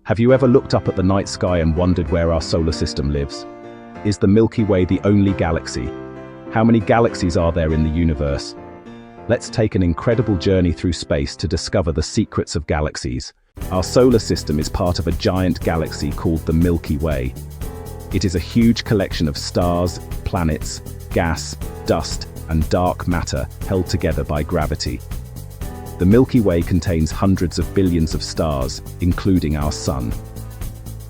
Have you ever looked up at the night sky and wondered where our solar system lives? Is the Milky Way the only galaxy? How many galaxies are there in the universe? Let's take an incredible journey through space to discover the secrets of galaxies. Our solar system is part of a giant galaxy called the Milky Way. It is a huge collection of stars, planets, gas, dust, and dark matter held together by gravity. The Milky Way contains hundreds of billions of stars, including our Sun.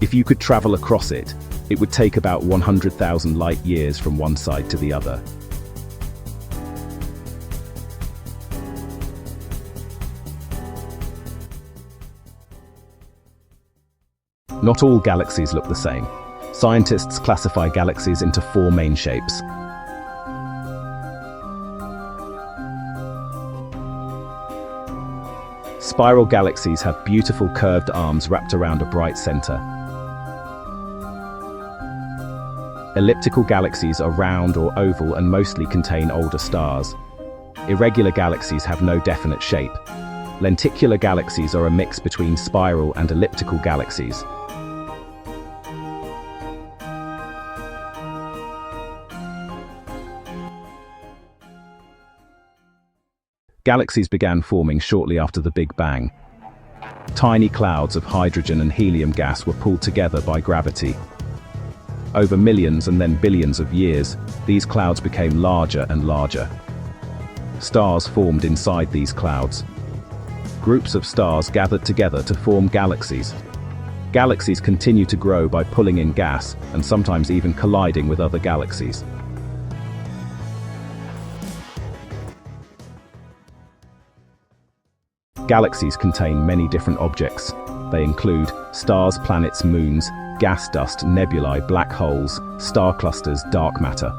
If you could travel across it, it would take about 100,000 light years from one side to the other. Not all galaxies look the same. Scientists classify galaxies into four main shapes. Spiral galaxies have beautiful curved arms wrapped around a bright center. Elliptical galaxies are round or oval and mostly contain older stars. Irregular galaxies have no definite shape. Lenticular galaxies are a mix between spiral and elliptical galaxies. Galaxies began forming shortly after the Big Bang. Tiny clouds of hydrogen and helium gas were pulled together by gravity. Over millions and then billions of years, these clouds became larger and larger. Stars formed inside these clouds. Groups of stars gathered together to form galaxies. Galaxies continue to grow by pulling in gas and sometimes even colliding with other galaxies. Galaxies contain many different objects. They include stars, planets, moons, gas dust, nebulae, black holes, star clusters, dark matter.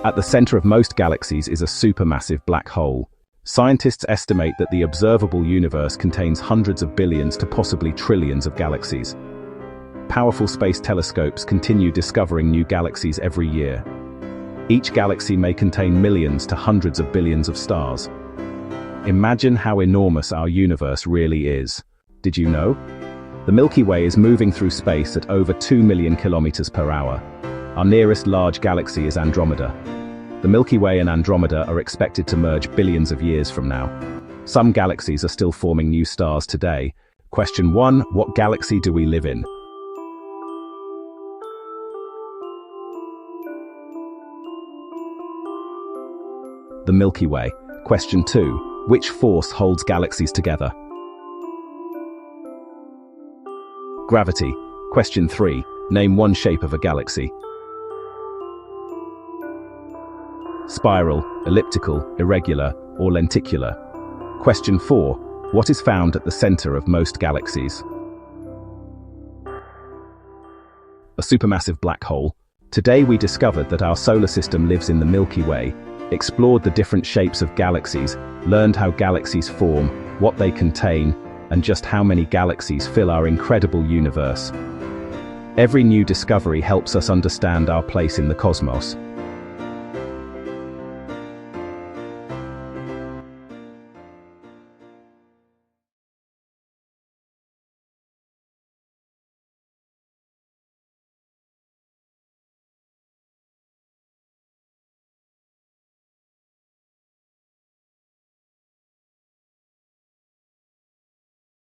At the center of most galaxies is a supermassive black hole. Scientists estimate that the observable universe contains hundreds of billions to possibly trillions of galaxies. Powerful space telescopes continue discovering new galaxies every year. Each galaxy may contain millions to hundreds of billions of stars. Imagine how enormous our universe really is. Did you know? The Milky Way is moving through space at over 2 million kilometers per hour. Our nearest large galaxy is Andromeda. The Milky Way and Andromeda are expected to merge billions of years from now. Some galaxies are still forming new stars today. Question 1. What galaxy do we live in? The Milky Way. Question 2. Which force holds galaxies together? Gravity. Question 3. Name one shape of a galaxy. Spiral, elliptical, irregular, or lenticular. Question 4. What is found at the center of most galaxies? A supermassive black hole. Today we discovered that our solar system lives in the Milky Way, explored the different shapes of galaxies, learned how galaxies form, what they contain, and just how many galaxies fill our incredible universe. Every new discovery helps us understand our place in the cosmos.